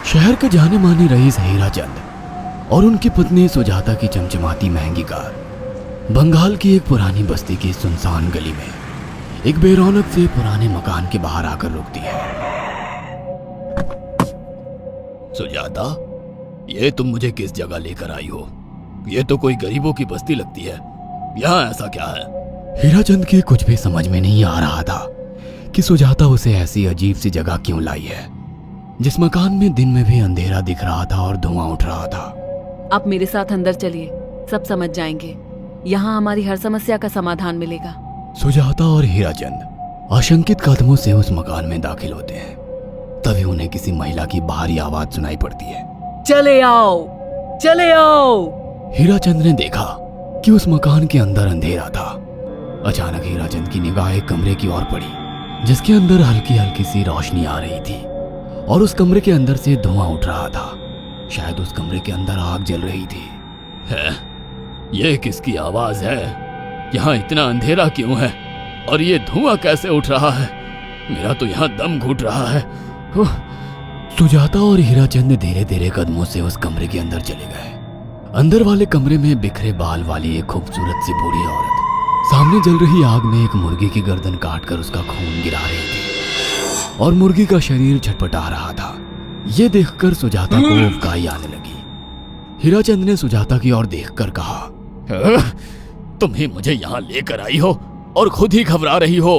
शहर के जाने माने रईस हीरा चंद और उनकी पत्नी सुजाता की चमचमाती महंगी कार बंगाल की एक पुरानी बस्ती की सुनसान गली में एक बेरौनक से पुराने मकान के बाहर आकर रुकती है। सुजाता, ये तुम मुझे किस जगह लेकर आई हो? ये तो कोई गरीबों की बस्ती लगती है। यहाँ ऐसा क्या है? हीरा चंद की कुछ भी समझ में नहीं आ रहा था कि सुजाता उसे ऐसी अजीब सी जगह क्यों लाई है, जिस मकान में दिन में भी अंधेरा दिख रहा था और धुआं उठ रहा था। आप मेरे साथ अंदर चलिए, सब समझ जाएंगे। यहाँ हमारी हर समस्या का समाधान मिलेगा। सुजाता और हीरा चंद आशंकित कदमों से उस मकान में दाखिल होते हैं। तभी उन्हें किसी महिला की बाहरी आवाज सुनाई पड़ती है। चले आओ, चले आओ। हीरा चंद ने देखा कि उस मकान के अंदर अंधेरा था। अचानक हीरा चंद की निगाह एक कमरे की ओर पड़ी, जिसके अंदर हल्की हल्की सी रोशनी आ रही थी और उस कमरे के अंदर से धुआं उठ रहा था। शायद उस कमरे के अंदर आग जल रही थी। है? ये किसकी आवाज है? यहाँ इतना अंधेरा क्यों है और ये धुआं कैसे उठ रहा है? मेरा तो यहाँ दम घुट रहा है। सुजाता और हीरा चंद धीरे धीरे कदमों से उस कमरे के अंदर चले गए। अंदर वाले कमरे में बिखरे बाल वाली एक खूबसूरत सी बूढ़ी औरत सामने जल रही आग में एक मुर्गी की गर्दन काटकर उसका खून गिरा रही थी और मुर्गी का शरीर छटपटा रहा था। ये देखकर सुजाता को उबकाई आने लगी। हीरा चंद ने सुजाता की ओर देखकर कहा, तुम ही मुझे यहाँ लेकर आई हो और खुद ही घबरा रही हो।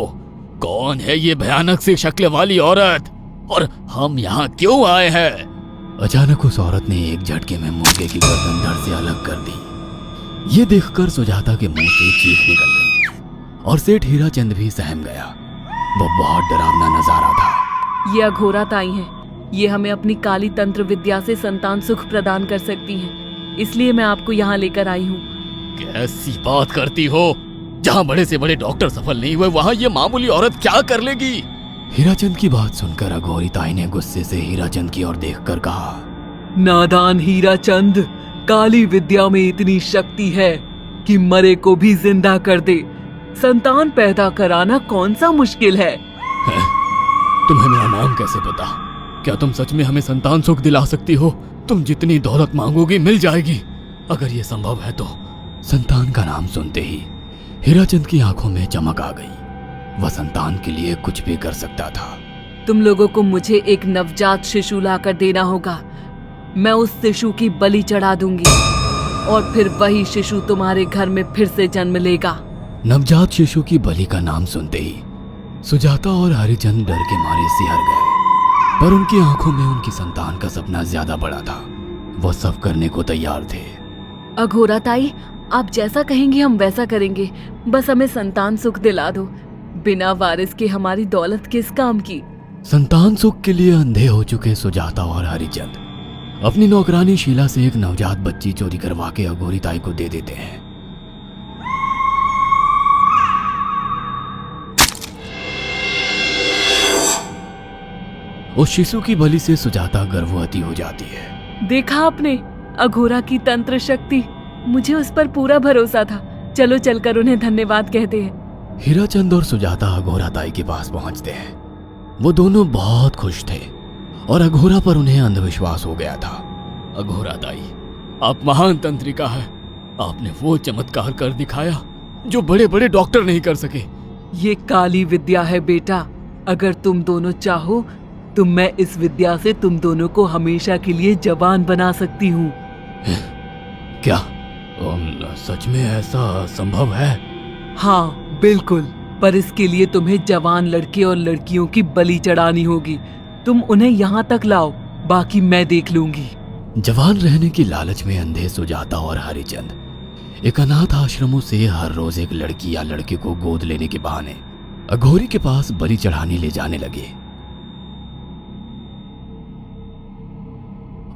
कौन है ये भयानक सी शक्ल वाली औरत और हम यहाँ क्यों आए हैं? अचानक उस औरत ने एक झटके में मुर्गे की गर्दन धड़ से अलग कर दी। ये देखकर सुजाता के मुंह से चीख निकल गई और सेठ हीरा चंद भी सहम गया। वो बहुत डरावना नजारा था। ये अघोरा ताई हैं। ये हमें अपनी काली तंत्र विद्या से संतान सुख प्रदान कर सकती हैं। इसलिए मैं आपको यहाँ लेकर आई हूँ। कैसी बात करती हो? जहाँ बड़े से बड़े डॉक्टर सफल नहीं हुए, वहाँ ये मामूली औरत क्या कर लेगी? हीराचंद की बात सुनकर अघोरी ताई ने गुस्से से हीराचंद की ओर देखकर कहा, नादान हीराचंद, काली विद्या में इतनी शक्ति है कि मरे को भी जिंदा कर दे। संतान पैदा कराना कौन सा मुश्किल है? तुम्हें मेरा नाम कैसे पता? क्या तुम सच में हमें संतान सुख दिला सकती हो? तुम जितनी दौलत मांगोगी मिल जाएगी, अगर ये संभव है तो। संतान का नाम सुनते ही हीराचंद की आंखों में चमक आ गई। वह संतान के लिए कुछ भी कर सकता था। तुम लोगों को मुझे एक नवजात शिशु लाकर देना होगा। मैं उस शिशु की बलि चढ़ा दूंगी और फिर वही शिशु तुम्हारे घर में फिर से जन्म लेगा। नवजात शिशु की बलि का नाम सुनते ही सुजाता और हरिचंद डर के मारे सिहर गए, पर उनकी आंखों में उनकी संतान का सपना ज्यादा बड़ा था। वो सब करने को तैयार थे। अघोरा ताई, आप जैसा कहेंगे हम वैसा करेंगे। बस हमें संतान सुख दिला दो। बिना वारिस के हमारी दौलत किस काम की? संतान सुख के लिए अंधे हो चुके सुजाता और हरिचंद अपनी नौकरानी शीला से एक नवजात बच्ची चोरी करवा के अघोरी ताई को दे देते हैं। उस शिशु की बलि से सुजाता गर्भवती हो जाती है। देखा आपने अघोरा की तंत्र शक्ति? मुझे उस पर पूरा भरोसा था। चलो चलकर उन्हें धन्यवाद कहते हैं। हीराचंद और सुजाता अघोरा ताई के पास पहुंचते हैं। वो दोनों बहुत खुश थे और अघोरा पर उन्हें अंधविश्वास हो गया था। अघोरा ताई, आप महान तंत्रिका है। आपने वो चमत्कार कर दिखाया जो बड़े बड़े डॉक्टर नहीं कर सके। ये काली विद्या है बेटा। अगर तुम दोनों चाहो तो मैं इस विद्या से तुम दोनों को हमेशा के लिए जवान बना सकती हूँ। क्या सच में ऐसा संभव है? हाँ बिल्कुल, पर इसके लिए तुम्हें जवान लड़के और लड़कियों की बलि चढ़ानी होगी। तुम उन्हें यहाँ तक लाओ, बाकी मैं देख लूंगी। जवान रहने की लालच में अंधे सुजाता और हरिचंद एक अनाथ आश्रमों से हर रोज एक लड़की या लड़के को गोद लेने के बहाने अघोरी के पास बलि चढ़ाने ले जाने लगे।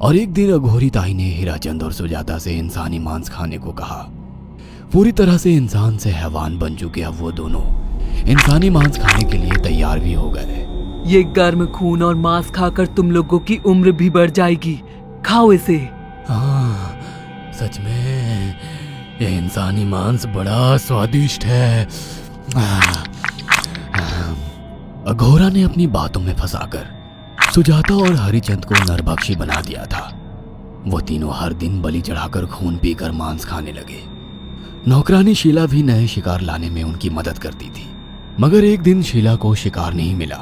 और एक दिन अघोरी ताई ने हीराचंद और सुजाता से इंसानी मांस खाने को कहा। पूरी तरह से इंसान से हैवान बन चुके अब वो दोनों इंसानी मांस खाने के लिए तैयार भी हो गए। ये गर्म खून और मांस खाकर तुम लोगों की उम्र भी बढ़ जाएगी। खाओ इसे। हाँ, सच में ये इंसानी मांस बड़ा स्वादिष्ट है। अघोरा ने अपनी बातों में फंसाकर सुजाता और हरिचंद को नरभक्षी बना दिया था। वो तीनों हर दिन बलि चढ़ाकर खून पीकर मांस खाने लगे। नौकरानी शीला भी नए शिकार लाने में उनकी मदद करती थी, मगर एक दिन शीला को शिकार नहीं मिला।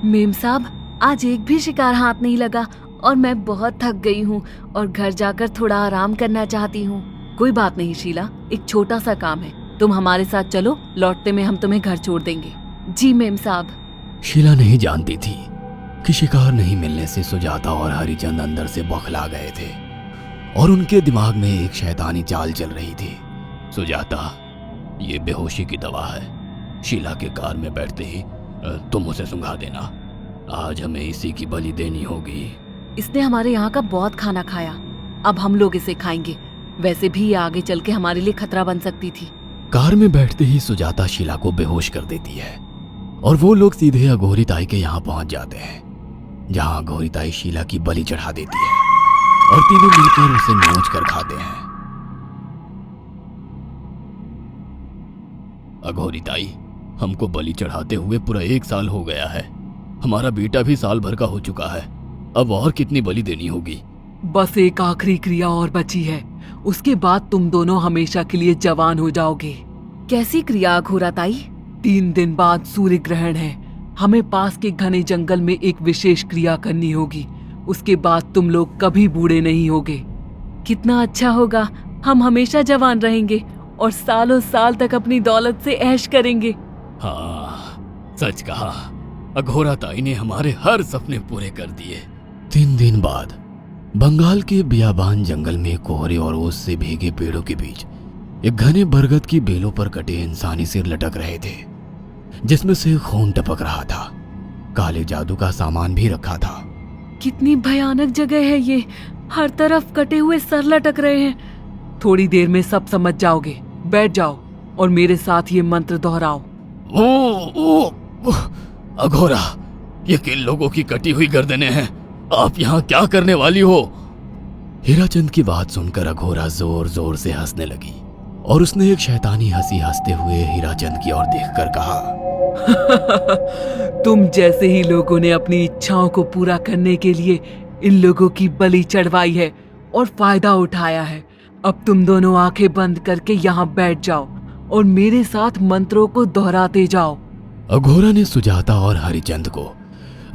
मेम साहब, आज एक भी शिकार हाथ नहीं लगा और मैं बहुत थक गई हूँ और घर जाकर थोड़ा आराम करना चाहती हूँ। कोई बात नहीं शीला, एक छोटा सा काम है, तुम हमारे साथ चलो, लौटते में हम तुम्हें घर छोड़ देंगे। जी मेम साहब। शीला नहीं जानती थी कि शिकार नहीं मिलने से सुजाता और हरिचंद अंदर से बौखला गए थे और उनके दिमाग में एक शैतानी चाल चल रही थी। सुजाता, ये बेहोशी की दवा है। शीला के कार में बैठते ही तुम उसे सुंघा देना। आज हमें इसी की बलि देनी होगी। इसने हमारे यहाँ का बहुत खाना खाया, अब हम लोग इसे खाएंगे। वैसे भी ये आगे चल के हमारे लिए खतरा बन सकती थी। कार में बैठते ही सुजाता शीला को बेहोश कर देती है और वो लोग सीधे अघोरी ताई के यहाँ पहुंच जाते हैं, जहाँ अघोरी ताई शीला की बलि चढ़ा देती है और तीनों मिलकर उसे नोच कर खाते हैं। अघोरी ताई, हमको बलि चढ़ाते हुए पूरा 1 साल हो गया है। हमारा बेटा भी साल भर का हो चुका है। अब और कितनी बलि देनी होगी? बस एक आखिरी क्रिया और बची है, उसके बाद तुम दोनों हमेशा के लिए जवान हो जाओगे। कैसी क्रिया अघोरा ताई? 3 दिन बाद सूर्य ग्रहण है। हमें पास के घने जंगल में एक विशेष क्रिया करनी होगी। उसके बाद तुम लोग कभी बूढ़े नहीं होगे। कितना अच्छा होगा, हम हमेशा जवान रहेंगे और सालों साल तक अपनी दौलत से ऐश करेंगे। हाँ, सच कहा। अघोरा ताई ने हमारे हर सपने पूरे कर दिए। 3 दिन बाद बंगाल के बियाबान जंगल में कोहरे और ओस से भीगे पेड़ों के बीच एक घने बरगद की बेलों पर कटे इंसानी सिर लटक रहे थे, जिसमें से खून टपक रहा था। काले जादू का सामान भी रखा था। कितनी भयानक जगह है ये, हर तरफ कटे हुए सर लटक रहे हैं। थोड़ी देर में सब समझ जाओगे। बैठ जाओ और मेरे साथ ये मंत्र दोहराओ। ओ, अघोरा, ये किन लोगों की कटी हुई गर्दनें हैं? आप यहाँ क्या करने वाली हो? हीराचंद की बात सुनकर अघोरा जोर जोर से हंसने लगी और उसने एक शैतानी हंसी हंसते हुए हीराचंद की ओर देखकर कहा, तुम जैसे ही लोगों ने अपनी इच्छाओं को पूरा करने के लिए इन लोगों की बलि चढ़वाई है और फायदा उठाया है। अब तुम दोनों आंखें बंद करके यहाँ बैठ जाओ और मेरे साथ मंत्रों को दोहराते जाओ। अघोरा ने सुजाता और हरिचंद को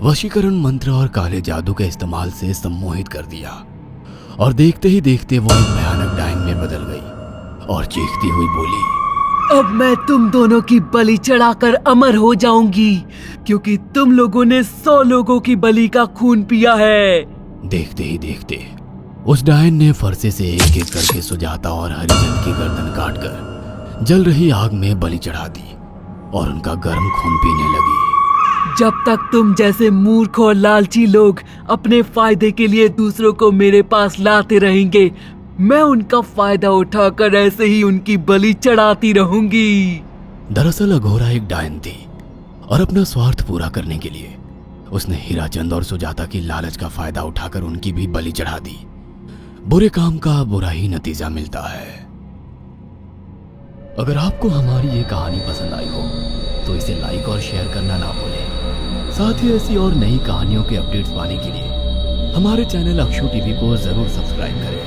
वशीकरण मंत्र और काले जादू के इस्तेमाल से सम्मोहित कर दिया और देखते ही देखते वो एक भयानक डायन में बदल गई और चीखती हुई बोली, अब मैं तुम दोनों की बलि चढ़ाकर अमर हो जाऊंगी, क्योंकि तुम लोगों ने 100 लोगों की बलि का खून पिया है। देखते ही देखते उस डायन ने फरसे से एक एक करके सुजाता और हरिचंद की गर्दन काटकर जल रही आग में बलि चढ़ा दी और उनका गर्म खून पीने लगी। जब तक तुम जैसे मूर्ख और लालची लोग अपने फायदे के लिए दूसरों को मेरे पास लाते रहेंगे, मैं उनका फायदा उठाकर ऐसे ही उनकी बलि चढ़ाती रहूंगी। दरअसल अघोरा एक डायन थी और अपना स्वार्थ पूरा करने के लिए उसने हीराचंद और सुजाता की लालच का फायदा उठाकर उनकी भी बलि चढ़ा दी। बुरे काम का बुरा ही नतीजा मिलता है। अगर आपको हमारी ये कहानी पसंद आई हो तो इसे लाइक और शेयर करना ना भूलें। साथ ही ऐसी और नई कहानियों के अपडेट्स पाने के लिए हमारे चैनल अक्षु टीवी को जरूर सब्सक्राइब करें।